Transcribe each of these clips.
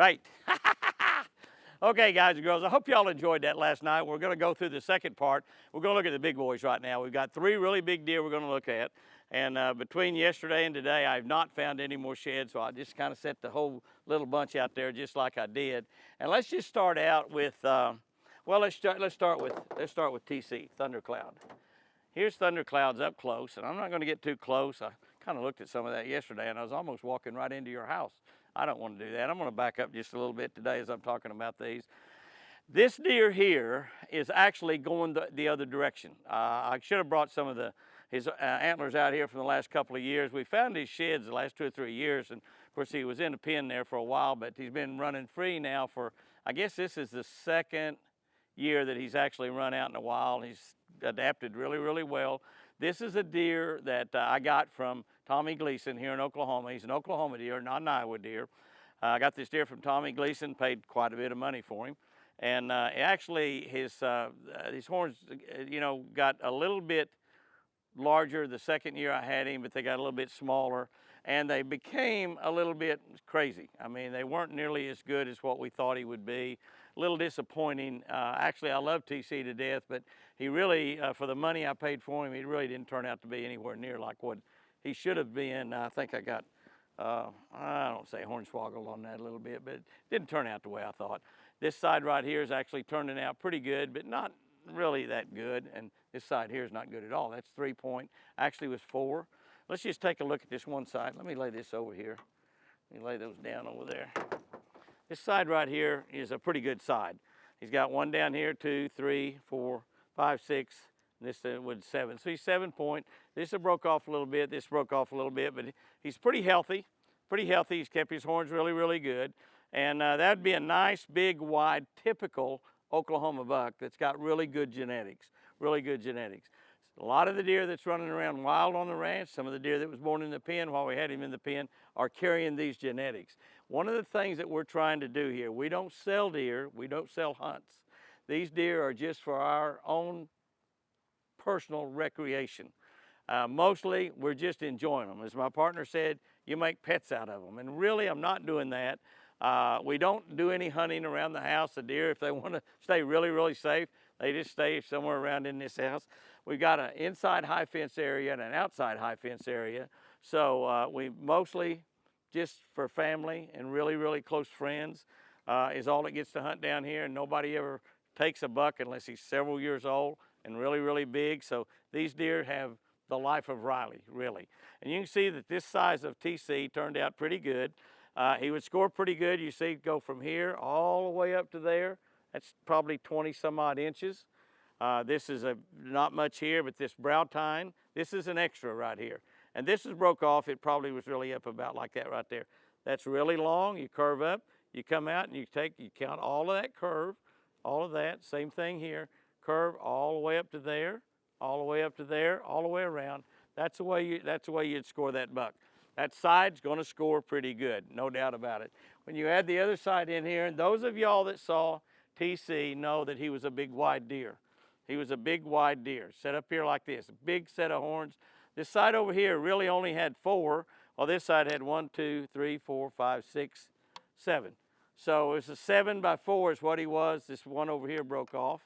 Right. Okay, guys and girls, I hope y'all enjoyed that last night. We're going to go through the second part. We're going to look at the big boys right now. We've got 3 really big deer we're going to look at. And between yesterday and today, I've not found any more sheds, so I just kind of set the whole little bunch out there just like I did. And let's just start out with, well, let's start with TC, Thundercloud. Here's Thundercloud's up close, and I'm not going to get too close. I kind of looked at some of that yesterday, and I was almost walking right into your house. I don't want to do that. I'm going to back up just a little bit today as I'm talking about these. This deer here is actually going the other direction. I should have brought some of his antlers out here from the last couple of years. We found his sheds the last 2 or 3 years, and of course he was in a pen there for a while, but he's been running free now for, I guess this is the second year that he's actually run out in the wild. He's adapted really, really well. This is a deer that I got from Tommy Gleason here in Oklahoma. He's an Oklahoma deer, not an Iowa deer. I got this deer from Tommy Gleason, paid quite a bit of money for him. And actually his horns, you know, got a little bit larger the second year I had him, but they got a little bit smaller. And they became a little bit crazy. I mean, they weren't nearly as good as what we thought he would be. A little disappointing. Actually, I love TC to death, but he really, for the money I paid for him, he really didn't turn out to be anywhere near like what he should have been. I think I got, I don't say hornswoggled on that a little bit, but it didn't turn out the way I thought. This side right here is actually turning out pretty good, but not really that good. And this side here is not good at all. That's 3 point, actually was 4. Let's just take a look at this one side. Let me lay this over here. Let me lay those down over there. This side right here is a pretty good side. He's got one down here, 2, 3, 4, 5, 6. And this was 7. So he's 7 point. This broke off a little bit. This broke off a little bit, but he's pretty healthy. Pretty healthy. He's kept his horns really, really good. And that'd be a nice, big, wide, typical Oklahoma buck that's got really good genetics. Really good genetics. A lot of the deer that's running around wild on the ranch, some of the deer that was born in the pen while we had him in the pen, are carrying these genetics. One of the things that we're trying to do here, we don't sell deer, we don't sell hunts. These deer are just for our own personal recreation. Mostly, we're just enjoying them. As my partner said, you make pets out of them. And really, I'm not doing that. We don't do any hunting around the house. The deer, if they want to stay really, really safe, they just stay somewhere around in this house. We've got an inside high fence area and an outside high fence area. So we mostly just for family and really, really close friends is all that gets to hunt down here. And nobody ever takes a buck unless he's several years old and really, really big. So these deer have the life of Riley, really. And you can see that this size of TC turned out pretty good. He would score pretty good. You see, go from here all the way up to there. That's probably 20 some odd inches. This is not much here, but this brow tine, this is an extra right here. And this is broke off. It probably was really up about like that right there. That's really long. You curve up, you come out and you count all of that curve, all of that. Same thing here. Curve all the way up to there, all the way up to there, all the way around. That's the way you'd score that buck. That side's going to score pretty good, no doubt about it. When you add the other side in here, and those of y'all that saw TC know that he was a big wide deer. He was a big wide deer, set up here like this, a big set of horns. This side over here really only had 4, while this side had 1, 2, 3, 4, 5, 6, 7. So it was a 7 by 4 is what he was. This one over here broke off,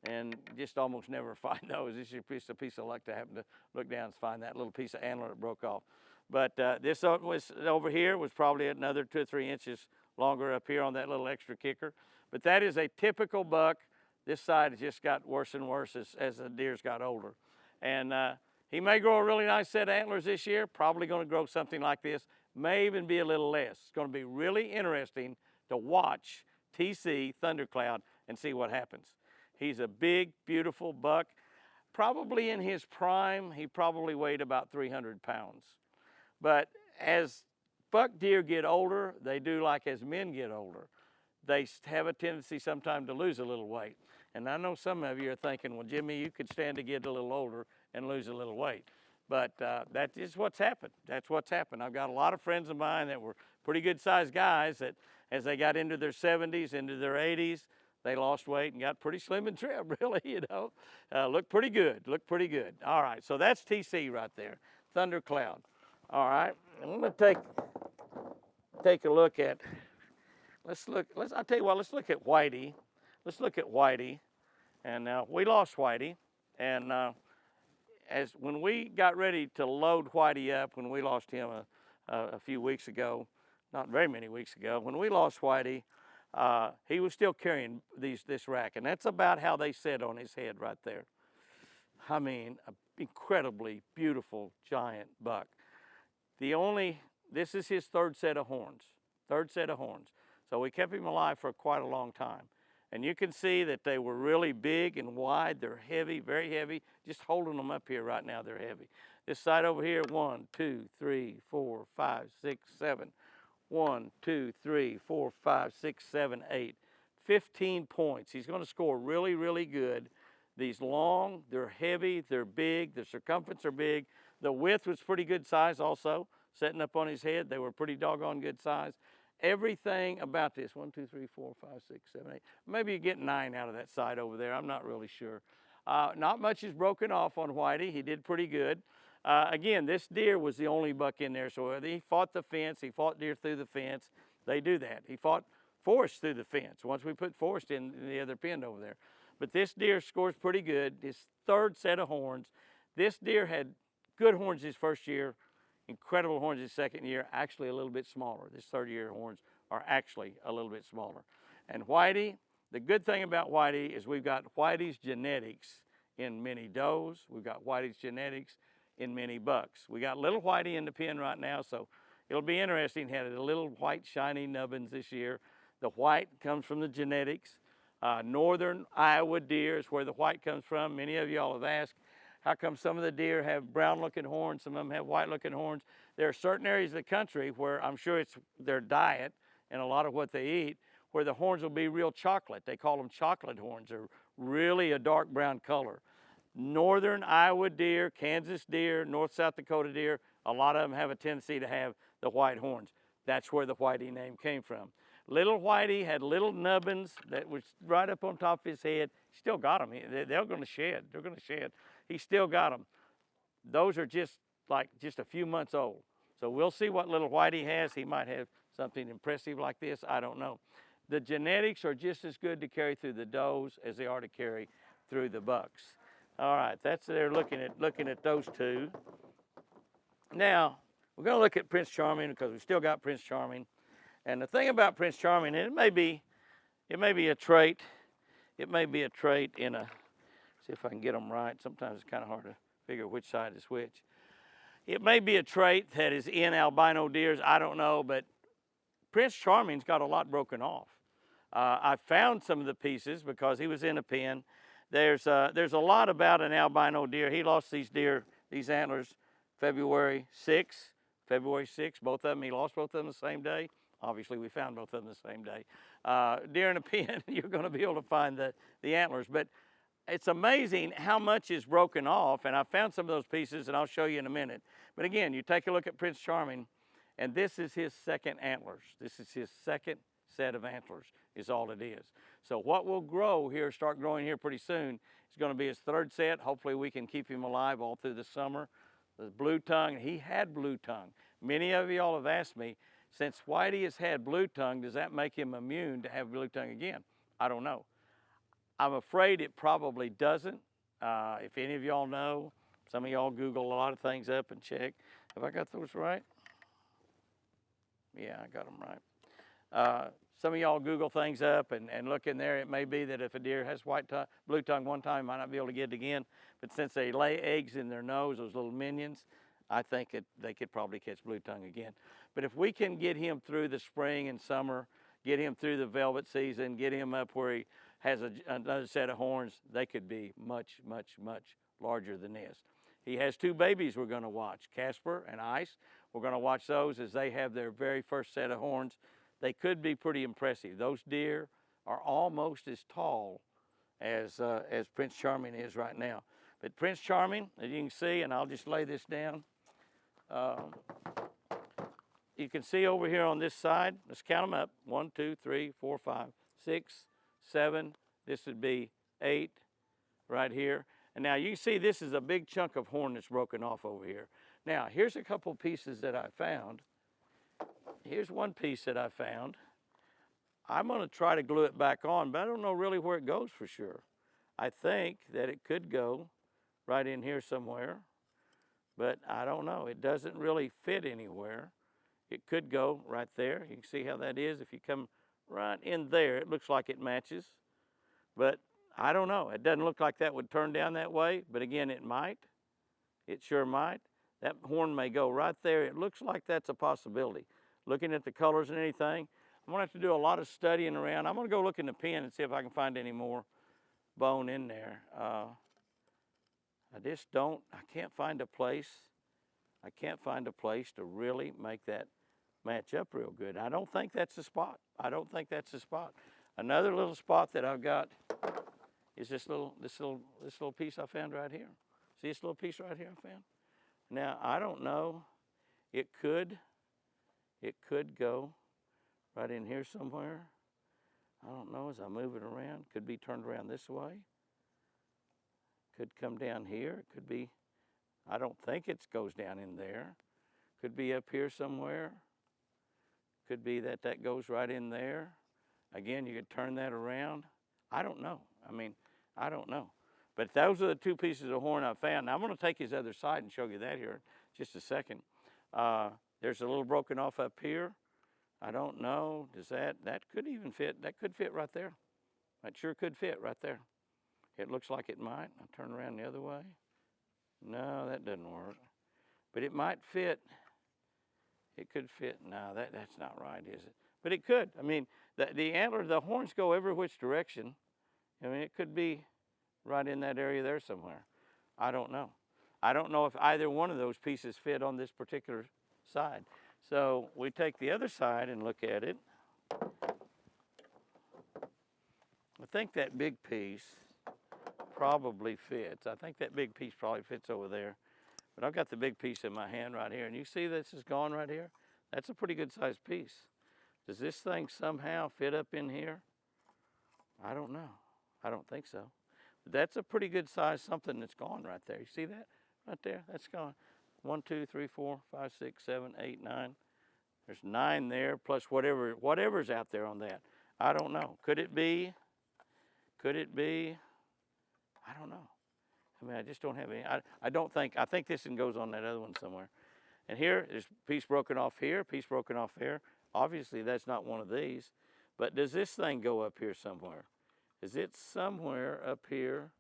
and just almost never find those. This is a piece of luck to happen to look down and find that little piece of antler that broke off. But this was over here was probably another 2 or 3 inches longer up here on that little extra kicker. But that is a typical buck. This side has just got worse and worse as the deer's got older. And he may grow a really nice set of antlers this year, probably going to grow something like this, may even be a little less. It's going to be really interesting to watch TC Thundercloud and see what happens. He's a big, beautiful buck. Probably in his prime, he probably weighed about 300 pounds. But as buck deer get older, they do like as men get older. They have a tendency sometimes to lose a little weight. And I know some of you are thinking, well, Jimmy, you could stand to get a little older and lose a little weight. But that is what's happened. That's what's happened. I've got a lot of friends of mine that were pretty good sized guys that as they got into their 70s, into their 80s, they lost weight and got pretty slim and trim, really, you know. Looked pretty good, looked pretty good. All right, so that's TC right there, Thundercloud. All right, I'm gonna take a look at I'll tell you what, let's look at Whitey. Let's look at Whitey. And we lost Whitey. And as when we got ready to load Whitey up, when we lost him a few weeks ago, not very many weeks ago, when we lost Whitey, he was still carrying this rack. And that's about how they sit on his head right there. I mean, an incredibly beautiful giant buck. This is his third set of horns. So we kept him alive for quite a long time. And you can see that they were really big and wide. They're heavy, very heavy. Just holding them up here right now, they're heavy. This side over here, 1, 2, 3, 4, 5, 6, 7. 1, 2, 3, 4, 5, 6, 7, 8. 15 points. He's going to score really, really good. These long, they're heavy, they're big, the circumference are big. The width was pretty good size also. Setting up on his head, they were pretty doggone good size. Everything about this, 1, 2, 3, 4, 5, 6, 7, 8. Maybe you get 9 out of that side over there. I'm not really sure. Not much is broken off on Whitey. He did pretty good. Again, this deer was the only buck in there. So he fought the fence. He fought deer through the fence. They do that. He fought Forrest through the fence once we put Forrest in the other pen over there. But this deer scores pretty good. His third set of horns. This deer had good horns his first year. Incredible horns his second year, actually a little bit smaller. This third year horns are actually a little bit smaller. And Whitey, the good thing about Whitey is we've got Whitey's genetics in many does. We've got Whitey's genetics in many bucks. We got little Whitey in the pen right now, so it'll be interesting. Had a little white shiny nubbins this year. The white comes from the genetics. Northern Iowa deer is where the white comes from. Many of y'all have asked, how come some of the deer have brown-looking horns, some of them have white-looking horns? There are certain areas of the country where I'm sure it's their diet and a lot of what they eat, where the horns will be real chocolate. They call them chocolate horns. They're really a dark brown color. Northern Iowa deer, Kansas deer, North South Dakota deer, a lot of them have a tendency to have the white horns. That's where the Whitey name came from. Little Whitey had little nubbins that was right up on top of his head. Still got them. They're going to shed. They're going to shed. He still got them. Those are just a few months old. So we'll see what little Whitey has. He might have something impressive like this. I don't know. The genetics are just as good to carry through the does as they are to carry through the bucks. All right, that's there looking at those two. Now we're going to look at Prince Charming because we still got Prince Charming. And the thing about Prince Charming, and it may be a trait. It may be a trait in a. See if I can get them right. Sometimes it's kind of hard to figure which side is which. It may be a trait that is in albino deers. I don't know, but Prince Charming's got a lot broken off. I found some of the pieces because he was in a pen. There's a lot about an albino deer. He lost these antlers, February 6th. Both of them. He lost both of them the same day. Obviously, we found both of them the same day. Deer in a pen, you're going to be able to find the antlers. But it's amazing how much is broken off, and I found some of those pieces, and I'll show you in a minute. But again, you take a look at Prince Charming, and this is his second antlers. This is his second set of antlers is all it is. So what will start growing here pretty soon, is going to be his third set. Hopefully we can keep him alive all through the summer. The blue tongue, he had blue tongue. Many of y'all have asked me, since Whitey has had blue tongue, does that make him immune to have blue tongue again? I don't know. I'm afraid it probably doesn't. If any of y'all know, some of y'all Google a lot of things up and check. Have I got those right? Yeah, I got them right. Some of y'all Google things up and look in there. It may be that if a deer has blue tongue one time, might not be able to get it again. But since they lay eggs in their nose, those little minions, I think they could probably catch blue tongue again. But if we can get him through the spring and summer, get him through the velvet season, get him up where he has another set of horns, they could be much, much, much larger than this. He has 2 babies we're going to watch, Casper and Ice. We're going to watch those as they have their very first set of horns. They could be pretty impressive. Those deer are almost as tall as Prince Charming is right now. But Prince Charming, as you can see, and I'll just lay this down. You can see over here on this side, let's count them up. 1, 2, 3, 4, 5, 6, 7. This would be 8 right here. And now you can see this is a big chunk of horn that's broken off over here. Now, here's a couple pieces that I found. Here's one piece that I found. I'm going to try to glue it back on, but I don't know really where it goes for sure. I think that it could go right in here somewhere, but I don't know. It doesn't really fit anywhere. It could go right there. You can see how that is. If you come right in there, it looks like it matches, but I don't know. It doesn't look like that would turn down that way, but again, it might. It sure might. That horn may go right there. It looks like that's a possibility. Looking at the colors and anything, I'm gonna have to do a lot of studying around. I'm gonna go look in the pen and see if I can find any more bone in there. I just don't, I can't find a place. I can't find a place to really make that match up real good. I don't think that's the spot. I don't think that's the spot. Another little spot that I've got is this little piece I found right here. See this little piece right here I found? Now, I don't know. It could go right in here somewhere. I don't know as I move it around. Could be turned around this way. Could come down here. It could be, I don't think it goes down in there. Could be up here somewhere. Could be that that goes right in there. Again, you could turn that around. I don't know. I mean, I don't know. But those are the two pieces of horn I found. Now I'm going to take his other side and show you that here in just a second. There's a little broken off up here. I don't know. Does that could even fit? That could fit right there. That sure could fit right there. It looks like it might. I'll turn around the other way. No, that doesn't work. But it might fit. It could fit. No, that's not right, is it? But it could. I mean, the antler, the horns go every which direction. I mean, it could be right in that area there somewhere. I don't know. I don't know if either one of those pieces fit on this particular side. So we take the other side and look at it. I think that big piece probably fits. I think that big piece probably fits over there. But I've got the big piece in my hand right here. And you see this is gone right here? That's a pretty good sized piece. Does this thing somehow fit up in here? I don't know. I don't think so. But that's a pretty good size something that's gone right there. You see that right there? That's gone. 1, 2, 3, 4, 5, 6, 7, 8, 9. There's 9 there plus whatever's out there on that. I don't know. Could it be? Could it be? I don't know. I mean, I just don't have any. I don't think. I think this one goes on that other one somewhere. And here, there's a piece broken off here, piece broken off here. Obviously, that's not one of these. But does this thing go up here somewhere? Is it somewhere up here?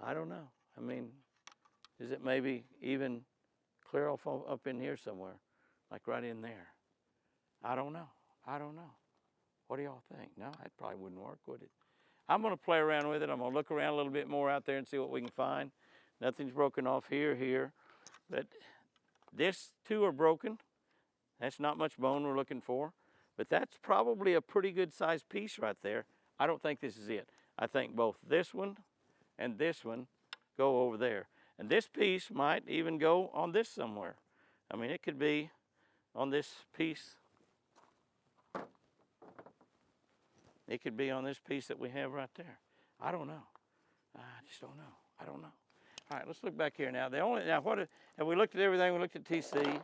I don't know. I mean, is it maybe even clear off up in here somewhere? Like right in there? I don't know. I don't know. What do y'all think? No, that probably wouldn't work, would it? I'm going to play around with it. I'm going to look around a little bit more out there and see what we can find. Nothing's broken off here. But this two are broken. That's not much bone we're looking for. But that's probably a pretty good sized piece right there. I don't think this is it. I think both this one and this one go over there. And this piece might even go on this somewhere. I mean, it could be on this piece. It could be on this piece that we have right there. I don't know. I just don't know. I don't know. All right, let's look back here now. Have we looked at everything? We looked at TC.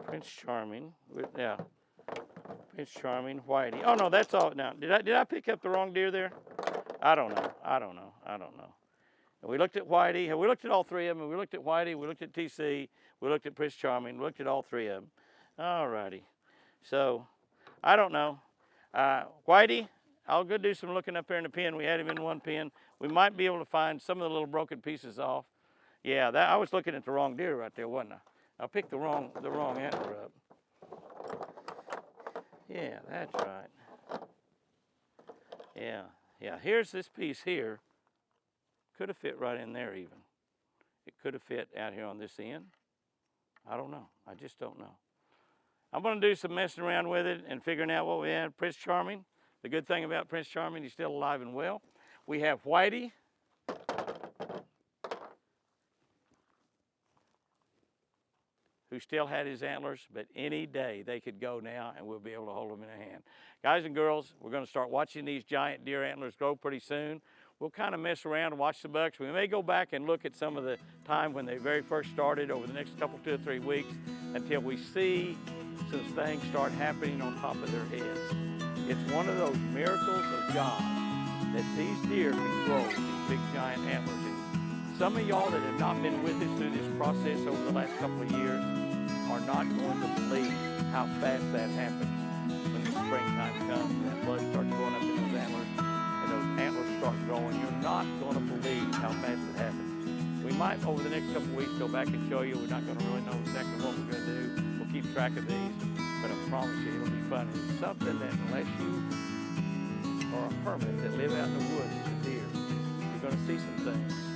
Prince Charming. Yeah. Prince Charming, Whitey. Oh no, that's all. Now, did I pick up the wrong deer there? I don't know. And we looked at Whitey. Have we looked at all three of them? We looked at Whitey. We looked at TC. We looked at Prince Charming. We looked at all three of them. All righty. So, I don't know. Whitey, I'll go do some looking up there in the pen. We had him in one pen. We might be able to find some of the little broken pieces off. Yeah, I was looking at the wrong deer right there, wasn't I? I picked the wrong antler up. Yeah, that's right. Yeah. Here's this piece here. Could have fit right in there even. It could have fit out here on this end. I don't know. I just don't know. I'm going to do some messing around with it and figuring out what we have. Prince Charming. The good thing about Prince Charming, he's still alive and well. We have Whitey. Who still had his antlers, but any day they could go now and we'll be able to hold them in a hand. Guys and girls, we're going to start watching these giant deer antlers grow pretty soon. we'll kind of mess around and watch the bucks. We may go back and look at some of the time when they very first started over the next couple, 2 or 3 weeks, until we see some things start happening on top of their heads. It's one of those miracles of God that these deer can grow these big giant antlers. And some of y'all that have not been with us through this process over the last couple of years are not going to believe how fast that happens when the springtime comes and that blood starts going up in those antlers and those antlers start growing. You're not going to believe how fast it happens. We might, over the next couple of weeks, go back and show you. We're not going to really know exactly what we're going to do. We'll keep track of these, but I promise you it'll be fun. It's something that unless you are a hermit that live out in the woods with deer, you're going to see some things.